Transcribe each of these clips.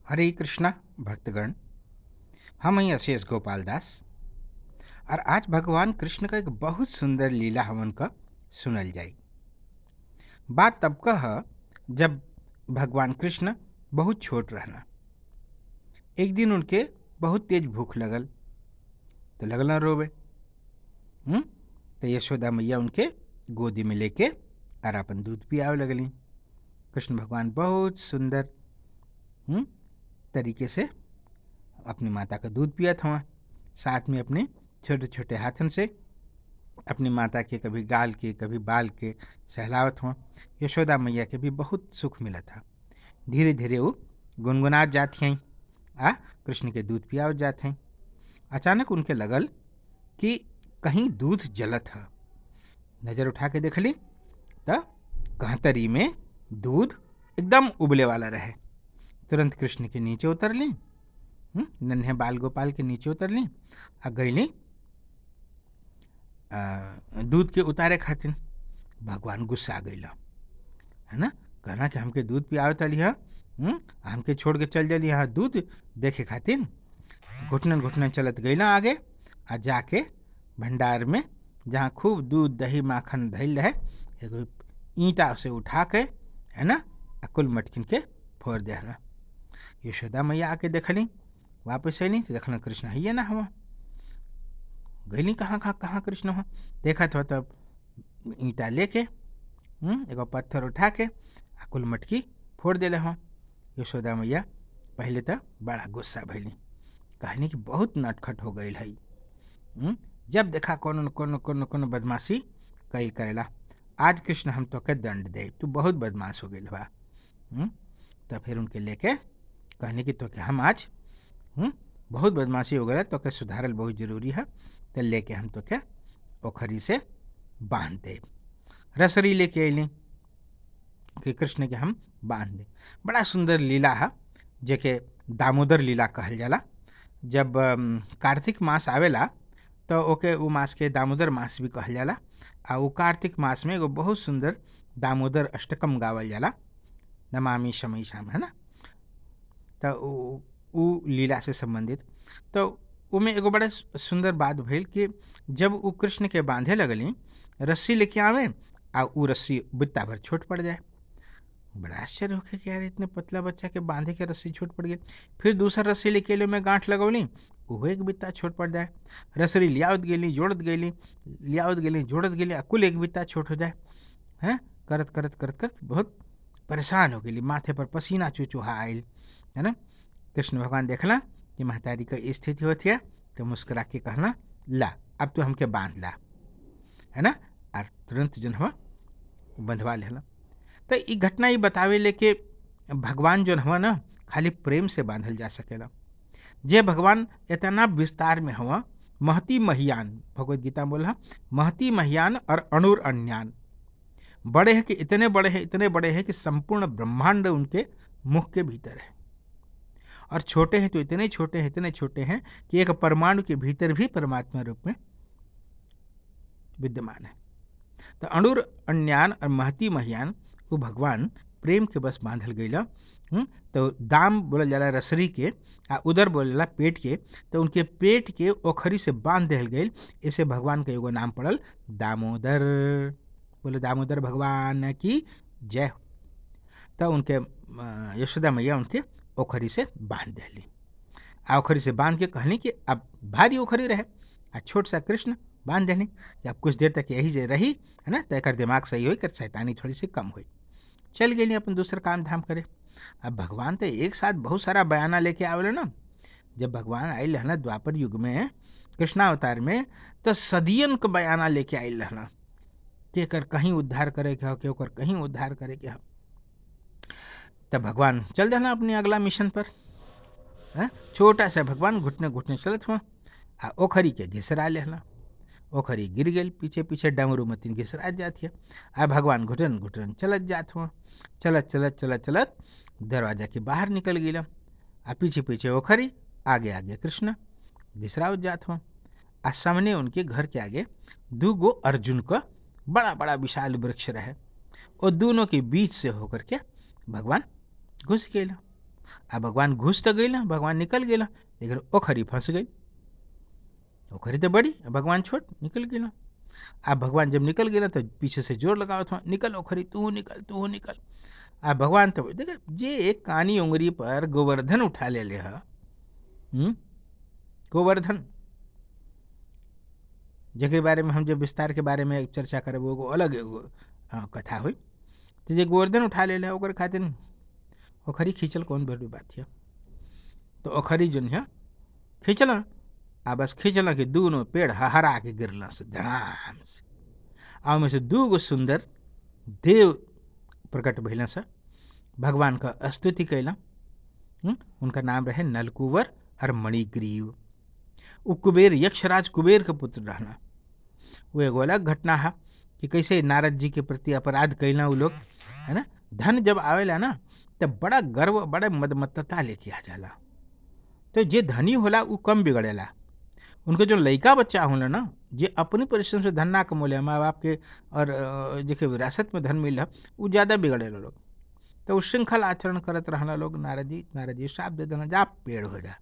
हरे कृष्णा भक्तगण। हम ही अशेष गोपाल दास और आज भगवान कृष्ण का एक बहुत सुंदर लीला हमन का सुनल जाई। बात तब का है जब भगवान कृष्ण बहुत छोट रहना। एक दिन उनके बहुत तेज भूख लगल तो लगल न रोवे। तो यशोदा मैया उनके गोदी में लेके और अपन दूध पियावे लगली। कृष्ण भगवान बहुत सुंदर तरीके से अपनी माता का दूध पियत हुआ, साथ में अपने छोटे छोटे हाथन से अपनी माता के कभी गाल के कभी बाल के सहलावत हुआ। यशोदा मैया के भी बहुत सुख मिला था। धीरे धीरे वो गुनगुनात जाती हैं, कृष्ण के दूध पियावत जाते हैं। अचानक उनके लगल कि कहीं दूध जलत है। नज़र उठा के देख ली तो कहतरी में दूध एकदम उबले वाला रहे। तुरंत कृष्ण के नीचे उतर ली, नन्हे बाल गोपाल के नीचे उतर ली और गईली दूध के उतारे खातिर। भगवान गुस्सा गईला, है ना, कहना कि हमके दूध पियावे तली है, हमके छोड़ के चल जली यहाँ दूध देखे खातिर। घुटनन घुटनन चलत गईला आगे आ जाके भंडार में जहाँ खूब दूध दही माखन धैल रहे, एगो ईंटा से उठा के, है ना, कुल मटकिन के फोड़ देना। यशोदा मैया आके देखली, वापस अली तो देखना कृष्ण है ना। हम गईली कहाँ कृष्ण हो। देखा तो तब ईंटा लेके एगो पत्थर उठा के कुल मटकी फोड़ देले हो। यशोदा मैया पहले तो बड़ा गुस्सा भैली, कहनी कि बहुत नटखट हो गई है। जब देखा कोनो कोनो कोनो कोनो बदमाशी कैल करेला। आज कृष्ण हम तो के दंड दे, तू बहुत बदमाश हो गई बा। तो फिर उनके लेके कहने की तो कि हम आज बहुत बदमाशी हो गया, तो के सुधारल बहुत जरूरी है। तो लेके हम तो क्या ओखरी से बांध दे। रसरी लेके अली कि कृष्ण के हम बांध दे। बड़ा सुंदर लीला है जेके दामोदर लीला कहल जाला। जब कार्तिक मास आवेला तो ओके वो मास के दामोदर मास भी कहल जाला। आ वो कार्तिक मास में एगो बहुत सुंदर दामोदर अष्टकम गावल जाला, नमामि शमई श्याम, है ना। तो वो लीला से संबंधित तो उमें एगो बड़ा सुंदर बात भइल कि जब वो कृष्ण के बांधे लगली, रस्सी लेके आवे आ वो रस्सी बित्ता भर छोट पड़ जाए। बड़ा आश्चर्य होके कि यार इतने पतला बच्चा के बांधे के रस्सी छोट पड़ गई। फिर दूसरा रस्सी लेके ले में गांठ लगौली, वो एक बित्ता छोट पड़ जाए। रसरी लियावत गेली जोड़त गेली, लियावत गेली जोड़त गेली, कुल एक बित्ता छोट हो जाए। हैं करत करत करत करत बहुत परेशान हो गई, माथे पर पसीना चुचुहा आयल, है ना। कृष्ण भगवान देखला कि महतारी का स्थिति होती है तो मुस्कुरा के कहना, ला अब तो हमके बांध ला, है ना। और तुरंत जो हुआ बंधवा लेला। तो ये घटना ये बतावे ले कि भगवान जो हुआ ना खाली प्रेम से बांधल जा सकेला। जे भगवान इतना विस्तार में हुआ, महती महियान, भगवद गीता बोला महती महियान और अणुर अन्यान, बड़े हैं कि इतने बड़े हैं, इतने बड़े हैं कि संपूर्ण ब्रह्मांड उनके मुख के भीतर है। और छोटे हैं तो इतने छोटे हैं, इतने छोटे हैं कि एक परमाणु के भीतर भी परमात्मा रूप में विद्यमान है। तो अणुर अन्यान और महती महियान वो भगवान प्रेम के बस बांधल गईला। तो दाम बोलल जाला रसरी के, आ उदर बोलल जाला पेट के। तो उनके पेट के ओखरी से बांध दिल गई। इसे भगवान का एगो नाम पड़ल दामोदर। बोले दामोदर भगवान की जय। तो उनके यशोदा मैया उनके ओखरी से बांध दिली। आ ओखरी से बांध के कहनी कि अब भारी ओखरी रहे, आ छोट सा कृष्ण बांध देनी कि अब कुछ देर तक यही जे रही, है ना, तो एक दिमाग सही हो, कर शैतानी थोड़ी सी कम हुई। चल गई अपन दूसरा काम धाम करे। अब भगवान तो एक साथ बहुत सारा बयाना लेके आवेले ना। जब भगवान आयल रहना द्वापर युग में कृष्णावतार में, तो सदियन के बयाना लेके आयल रहना कि एकर कहीं उद्धार करे के हो, कि ओकर कहीं उद्धार करे के हो। तब भगवान चल देना अपने अगला मिशन पर। छोटा सा भगवान घुटने घुटने चलत हुआ, आ ओखरी के घिसरा लेना। ओखरी गिर गई, पीछे पीछे डमरू मतीन घिसरा जाती है। आ भगवान घुटन घुटन चलत जात हुआ। चलत चलत चलत चलत दरवाजा के बाहर निकल गई। आ पीछे पीछे ओखरी, आगे आगे कृष्ण घिसरावत जात हुआ। आ सामने उनके घर के आगे 2 गो अर्जुन का बड़ा बड़ा विशाल वृक्ष रहे। और दोनों के बीच से होकर के भगवान घुस गए। आ भगवान घुस तो गई, भगवान निकल गया, लेकिन ओखरी फंस गई। ओखरी तो बड़ी, भगवान छोट, निकल गया। अब भगवान जब निकल गया तो पीछे से जोर लगाओ था, निकल ओखरी, तू निकल, तू निकल। अब भगवान तो देखे जे एक कानी उंगली पर गोवर्धन उठा ले है, गोवर्धन जगह बारे में हम जब विस्तार के बारे में चर्चा करे वो अलग एगो कथा हुई। तो जे गोवर्धन उठा ले ओकर खातिर ओखरी खींचल कौन बड़ी बात है। तो ओखरी जो है खींचल, आ बस खींचल कि दोनों पेड़ हहरा के गिरल से धड़ाम से। आ में से 2 गो सुंदर देव प्रकट भैल से, भगवान का स्तुति कैला। उनका नाम रहे नलकुवर और मणिग्रीव। वो कुबेर, यक्षराज कुबेर के पुत्र रहना। वो एगो अलग घटना है कि कैसे नारद जी के प्रति अपराध कैला वो लोग, है ना। धन जब आवेला ना तब बड़ा गर्व, बड़ा मदमत्तता लेके आ जाला। तो जे धनी होला वो कम बिगड़ेला। उनके जो लड़का बच्चा होला ना, जे अपनी परिश्रम से धन ना कमोले, माँ बाप के और जेके विरासत में धन मिल वो ज़्यादा बिगड़ेला लोग। तो उस श्रृंखल आचरण करत रहना लोग। नारद जी श्राप दे देना, जा पेड़ हो जा।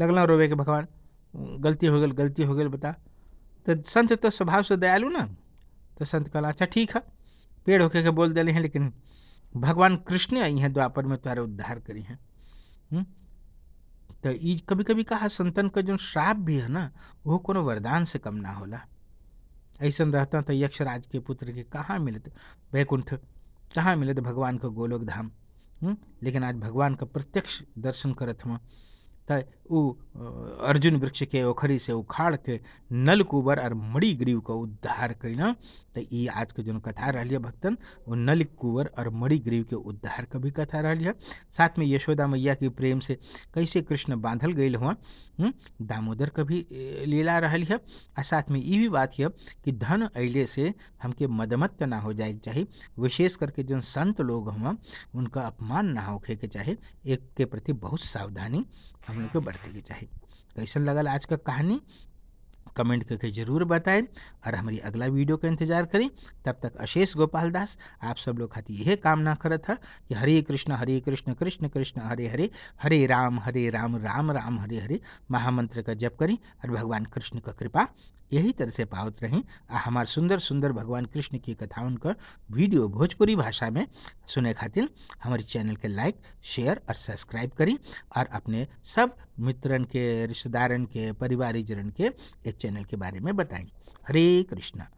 लगना रोवे के भगवान गलती हो गई, गलती हो गई बता। तो संत तो स्वभाव से दयालु ना, तो संत कहला अच्छा ठीक है, पेड़ होके के बोल दिले हैं, लेकिन भगवान कृष्ण आई हैं द्वापर में तुम्हारे उद्धार करी हैं। तो ई कभी कभी कहा संतन का जो श्राप भी है ना वो कोनो वरदान से कम ना होला। ऐसा रहता तो यक्षराज के पुत्र के कहाँ मिलते वैकुंठ, कहाँ मिले तो भगवान को गोलोक धाम। लेकिन आज भगवान का प्रत्यक्ष दर्शन करत हुआ। तो वो अर्जुन वृक्ष के ओखरी से उखाड़ के नलकुबर और मणिग्रीव का उद्धार कैला। तो ये आज के जो कथा रही है भक्तन, वो नलकुबर और मणिग्रीव के उद्धार का भी कथा रही है। साथ में यशोदा मैया के प्रेम से कैसे कृष्ण बांधल गई हुआ, दामोदर का भी लीला रही है। और साथ में ये भी बात है कि धन अले से हमके मदमत्त ना हो जाए चाहिए, विशेष करके जो संत लोग हुआ उनका अपमान ना होखे के चाहे, एक के प्रति बहुत सावधानी हम लोग को बरते के चाहिए। कैसन लगल आज का कहानी कमेंट करके जरूर बताएं, और हमारी अगला वीडियो का इंतजार करें। तब तक अशेष गोपाल दास आप सब लोग खाती यह कामना करत था कि हरे कृष्ण कृष्ण कृष्ण हरे हरे, हरे राम राम राम हरे हरे महामंत्र का जप करें, और भगवान कृष्ण का कृपा यही तरह से पावत रहें। हमार सुंदर सुंदर भगवान कृष्ण की कथाओं का वीडियो भोजपुरी भाषा में सुने खातिर हमारे चैनल के लाइक, शेयर और सब्सक्राइब करें, और अपने सब मित्रन के, रिश्तेदारन के, परिवारीजन के इस चैनल के बारे में बताएं। हरे कृष्णा।